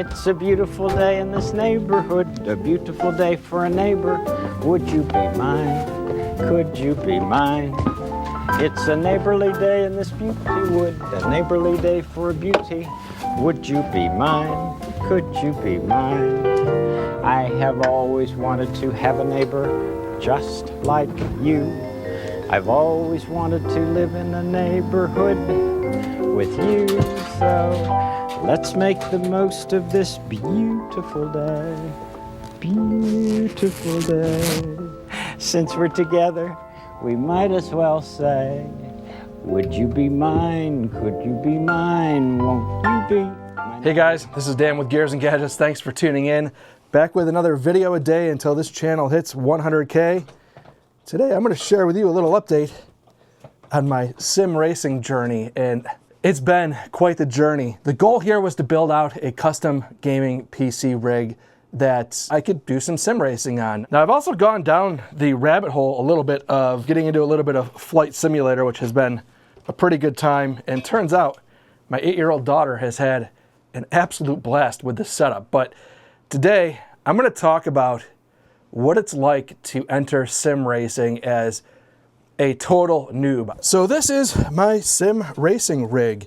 It's a beautiful day in this neighborhood, a beautiful day for a neighbor. Would you be mine? Could you be mine? It's a neighborly day in this beauty wood, a neighborly day for beauty. Would you be mine? Could you be mine? I have always wanted to have a neighbor just like you. I've always wanted to live in a neighborhood with you, so let's make the most of this beautiful day. Beautiful day. Since we're together, we might as well say, would you be mine? Could you be mine? Won't you be mine? Hey guys, this is Dan with Gears and Gadgets. Thanks for tuning in. Back with another video a day until this channel hits 100K. Today I'm going to share with you a little update on my sim racing journey, and it's been quite the journey. The goal here was to build out a custom gaming PC rig that I could do some sim racing on. Now I've also gone down the rabbit hole a little bit of getting into a little bit of flight simulator, which has been a pretty good time, and turns out my 8-year-old daughter has had an absolute blast with this setup. But today I'm going to talk about what it's like to enter sim racing as a total noob. So this is my sim racing rig.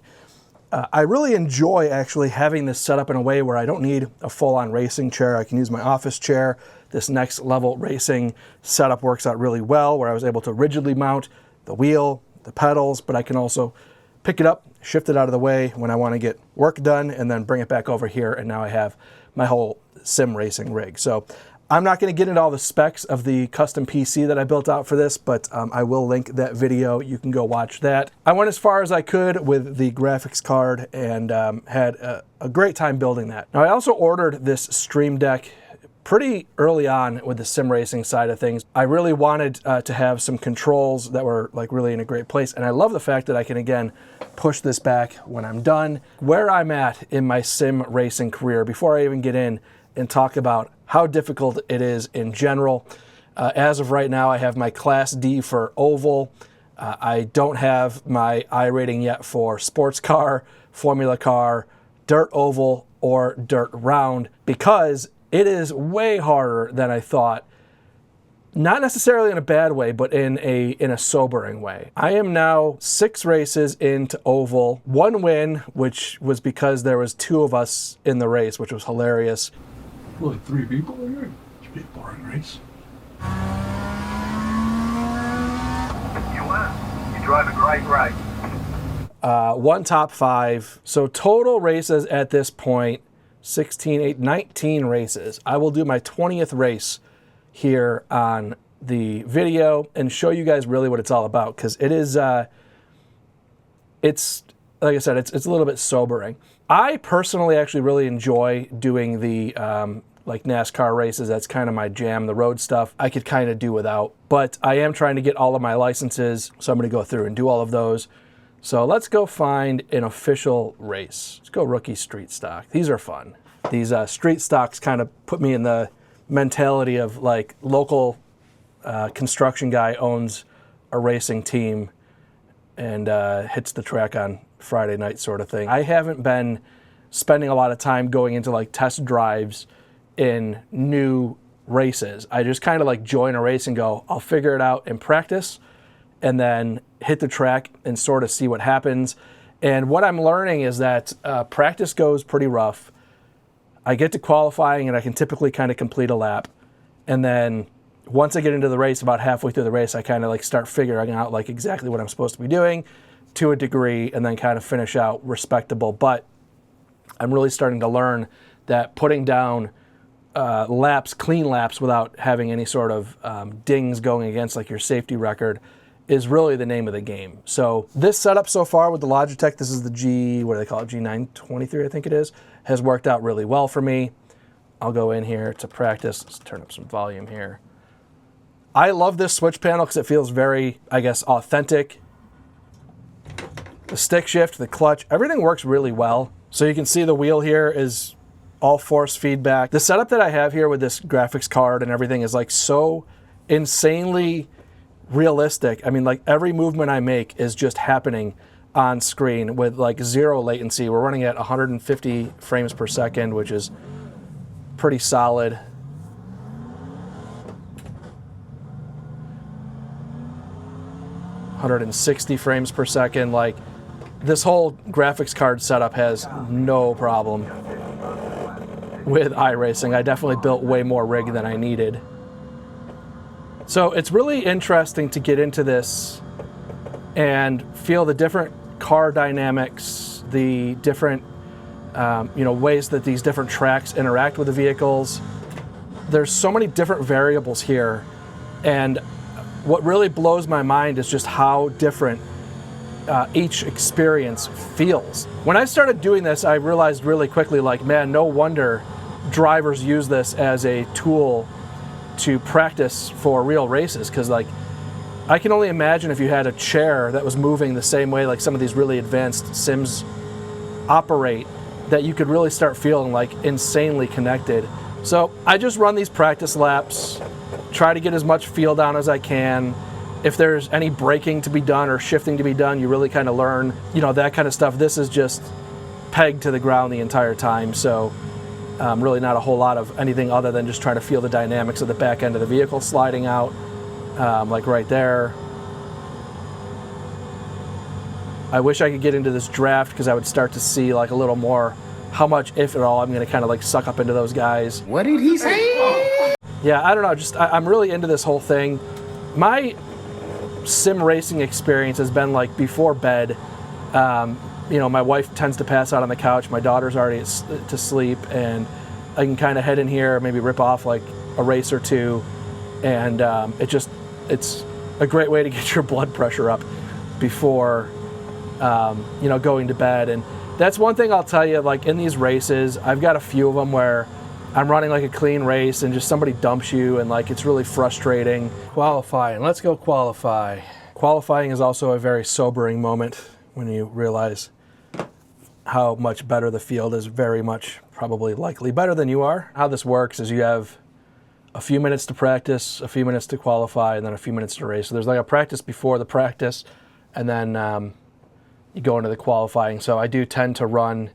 I really enjoy actually having this set up in a way where I don't need a full-on racing chair. I can use my office chair. This next level racing setup works out really well, where I was able to rigidly mount the wheel, the pedals, but I can also pick it up, shift it out of the way when I want to get work done, and then bring it back over here, and now I have my whole sim racing rig. So I'm not going to get into all the specs of the custom PC that I built out for this, but I will link that video. You can go watch that. I went as far as I could with the graphics card and had a great time building that. Now I also ordered this Stream Deck pretty early on with the sim racing side of things. I really wanted to have some controls that were like really in a great place, and I love the fact that I can again push this back when I'm done. Where I'm at in my sim racing career, before I even get in and talk about how difficult it is in general. As of right now, I have my Class D for oval. I don't have my iRating yet for sports car, formula car, dirt oval, or dirt round, because it is way harder than I thought. Not necessarily in a bad way, but in a sobering way. I am now 6 races into oval, 1 win, which was because there was 2 of us in the race, which was hilarious. Really, 3 people in here? It should be a boring race. You win. You drive a great race. 1 top 5. So total races at this point, 16, 8, 19 races. I will do my 20th race here on the video and show you guys really what it's all about, because it is, it's, like I said, it's a little bit sobering. I personally actually really enjoy doing the like NASCAR races. That's kind of my jam. The road stuff I could kind of do without, but I am trying to get all of my licenses, so I'm going to go through and do all of those. So let's go find an official race. Let's go rookie street stock. These are fun. These street stocks kind of put me in the mentality of like local construction guy owns a racing team and hits the track on Friday night sort of thing. I haven't been spending a lot of time going into like test drives in new races. I just kind of like join a race and go, I'll figure it out in practice, and then hit the track and sort of see what happens. And what I'm learning is that practice goes pretty rough. I get to qualifying and I can typically kind of complete a lap. And then once I get into the race, about halfway through the race, I kind of like start figuring out like exactly what I'm supposed to be doing to a degree, and then kind of finish out respectable. But I'm really starting to learn that putting down laps, clean laps, without having any sort of dings going against like your safety record is really the name of the game. So this setup so far with the Logitech, this is the what do they call it? G923, I think it is, has worked out really well for me. I'll go in here to practice. Let's turn up some volume here. I love this switch panel because it feels very, I guess, authentic. The stick shift, the clutch, everything works really well. So you can see the wheel here is all force feedback. The setup that I have here with this graphics card and everything is like so insanely realistic. I mean, like every movement I make is just happening on screen with like 0 latency. We're running at 150 frames per second, which is pretty solid. $160 frames per second. Like, this whole graphics card setup has no problem with iRacing. I definitely built way more rig than I needed. So it's really interesting to get into this and feel the different car dynamics, the different ways that these different tracks interact with the vehicles. There's so many different variables here, and what really blows my mind is just how different each experience feels. When I started doing this, I realized really quickly, like, man, no wonder drivers use this as a tool to practice for real races, because like, I can only imagine if you had a chair that was moving the same way like some of these really advanced sims operate, that you could really start feeling like insanely connected. So I just run these practice laps, try to get as much feel down as I can. If there's any braking to be done or shifting to be done, you really kind of learn, that kind of stuff. This is just pegged to the ground the entire time, so really not a whole lot of anything other than just trying to feel the dynamics of the back end of the vehicle sliding out, like right there. I wish I could get into this draft, because I would start to see like a little more how much, if at all, I'm going to kind of like suck up into those guys. What did he say? Yeah, I don't know. I'm really into this whole thing. My sim racing experience has been like before bed. My wife tends to pass out on the couch. My daughter's already to sleep, and I can kind of head in here, maybe rip off like a race or two, and it's a great way to get your blood pressure up before going to bed. And that's one thing I'll tell you, like in these races, I've got a few of them where I'm running like a clean race and just somebody dumps you, and like it's really frustrating. Qualifying, let's go qualify. Qualifying is also a very sobering moment when you realize how much better the field is, very much probably likely better than you are. How this works is you have a few minutes to practice, a few minutes to qualify, and then a few minutes to race. So there's like a practice before the practice, and then you go into the qualifying. So I do tend to run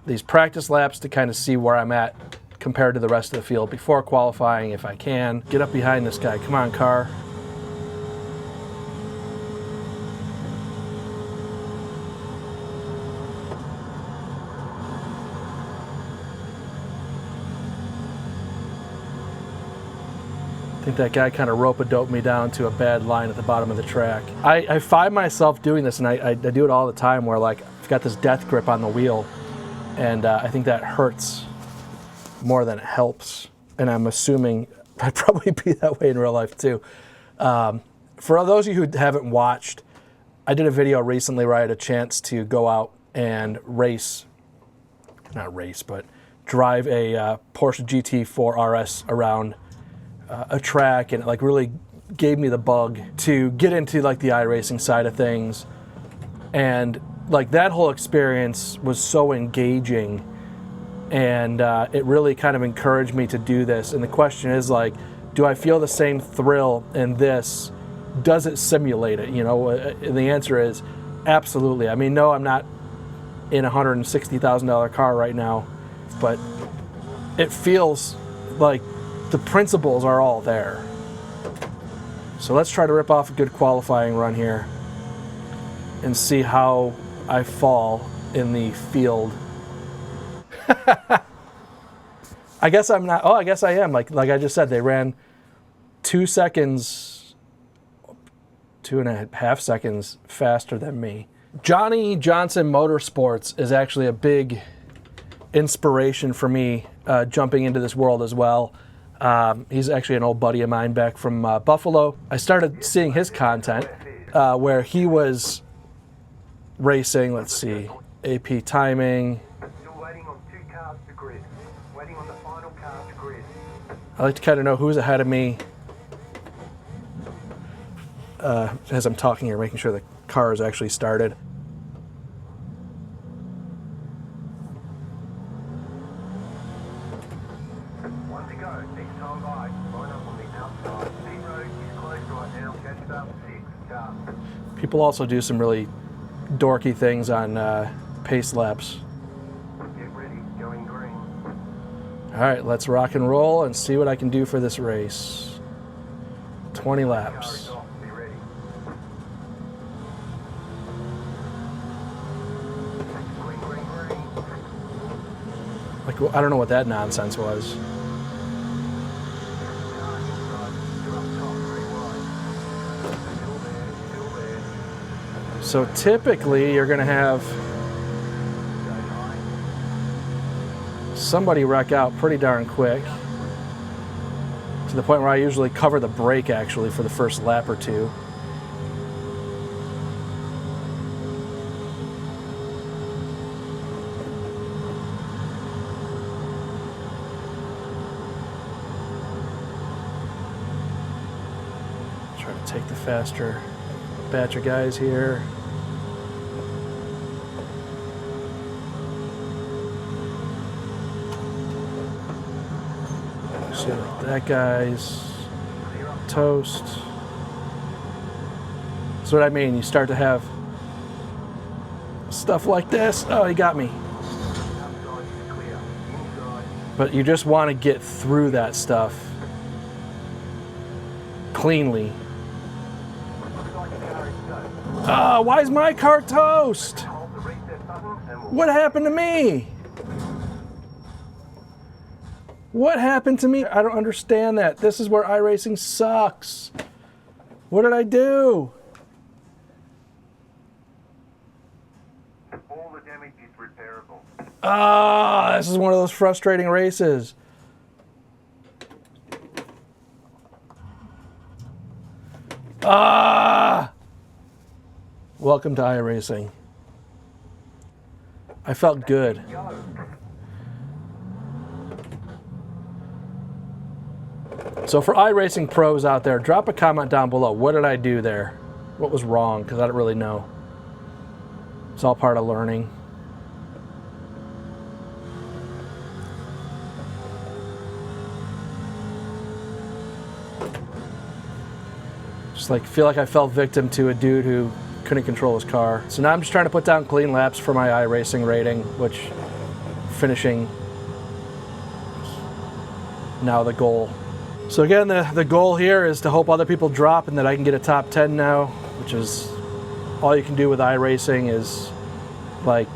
these practice laps to kind of see where I'm at compared to the rest of the field before qualifying if I can. Get up behind this guy. Come on, car. I think that guy kind of rope-a-dope me down to a bad line at the bottom of the track. I find myself doing this, and I do it all the time, where like I've got this death grip on the wheel, and I think that hurts more than it helps. And I'm assuming I'd probably be that way in real life too. For those of you who haven't watched, I did a video recently where I had a chance to go out and drive a Porsche GT4 RS around a track, and it like really gave me the bug to get into like the iRacing side of things. And like that whole experience was so engaging, and it really kind of encouraged me to do this. And the question is like, do I feel the same thrill in this? Does it simulate it? And the answer is absolutely. I mean, no, I'm not in a $160,000 car right now, but it feels like the principles are all there. So let's try to rip off a good qualifying run here and see how I fall in the field. I guess I'm not. Oh, I guess I am. Like I just said, they ran 2 seconds, 2.5 seconds faster than me. Johnny Johnson Motorsports is actually a big inspiration for me jumping into this world as well. He's actually an old buddy of mine back from Buffalo. I started seeing his content where he was racing, let's see, AP timing. Still waiting on 2 cars to grid. Waiting on the final car to grid. I like to kind of know who's ahead of me as I'm talking here, making sure the car is actually started. One to go. Next time by. Line up on the outside. Pit road is closed right now. Catch up 6 cars. People also do some really dorky things on pace laps. Get ready, going green. All right, let's rock and roll and see what I can do for this race. 20 Car laps. is off, be ready. Green, green, green. Like, I don't know what that nonsense was. Car inside, you're up top, 3 wide. Still there, still there. So typically you're gonna have Go high. somebody wreck out pretty darn quick, to the point where I usually cover the brake actually for the first lap or two. Try to take the faster batch of guys here. So that guy's toast. That's what I mean. You start to have stuff like this. Oh, he got me. Outside is clear. Inside. But you just want to get through that stuff cleanly. Looks like your car is toast. Ah, why is my car toast? Hold the reset button and we'll What happened to me? What happened to me? I don't understand that. This is where iRacing sucks. What did I do? all the damage is repairable. Ah, this is one of those frustrating races. Ah! Welcome to iRacing. I felt good. Go. So for iRacing pros out there, drop a comment down below. What did I do there? What was wrong? Because I don't really know. It's all part of learning. Just like feel like I fell victim to a dude who couldn't control his car. So now I'm just trying to put down clean laps for my iRacing rating, which finishing now the goal. So again, the goal here is to hope other people drop and that I can get a top 10 now, which is all you can do with iRacing is like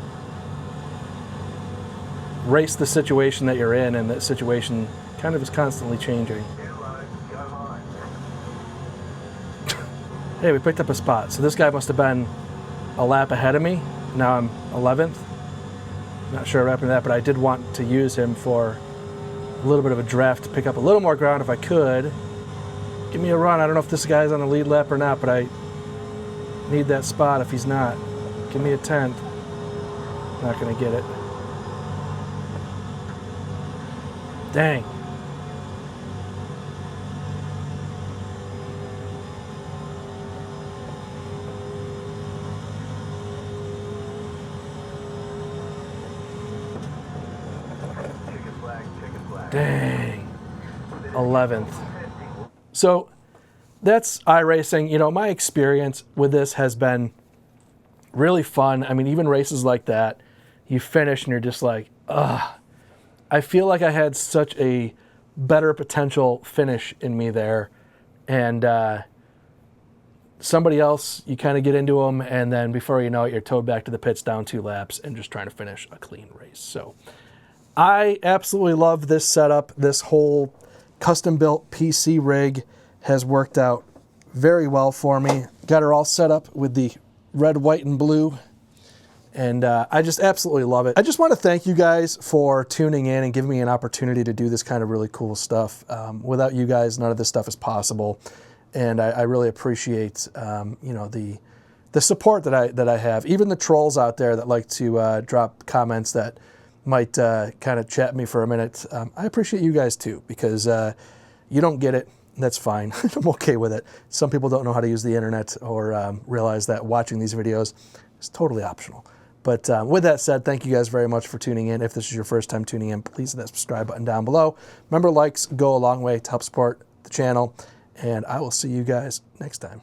race the situation that you're in, and that situation kind of is constantly changing. Get low, go high. Hey, we picked up a spot. So this guy must have been a lap ahead of me. Now I'm 11th. Not sure what happened to that, but I did want to use him for a little bit of a draft to pick up a little more ground if I could. Give me a run. I don't know if this guy's on the lead lap or not, but I need that spot if he's not. Give me a 10th. Not gonna get it. Dang. Checkered flag, checkered flag. Dang. 11th. So that's iRacing. You know, my experience with this has been really fun. I mean, even races like that, you finish and you're just like, ugh. I feel like I had such a better potential finish in me there. And somebody else, you kind of get into them, and then before you know it, you're towed back to the pits down 2 laps and just trying to finish a clean race. So I absolutely love this setup. This whole custom-built PC rig has worked out very well for me. Got her all set up with the red, white, and blue. And I just absolutely love it. I just want to thank you guys for tuning in and giving me an opportunity to do this kind of really cool stuff. Without you guys, none of this stuff is possible. And I really appreciate you know, the support that I have. Even the trolls out there that like to drop comments that might kind of chat me for a minute. I appreciate you guys too, because you don't get it. That's fine. I'm okay with it. Some people don't know how to use the internet or realize that watching these videos is totally optional. But with that said, thank you guys very much for tuning in. If this is your first time tuning in, please hit that subscribe button down below. Remember, likes go a long way to help support the channel, and I will see you guys next time.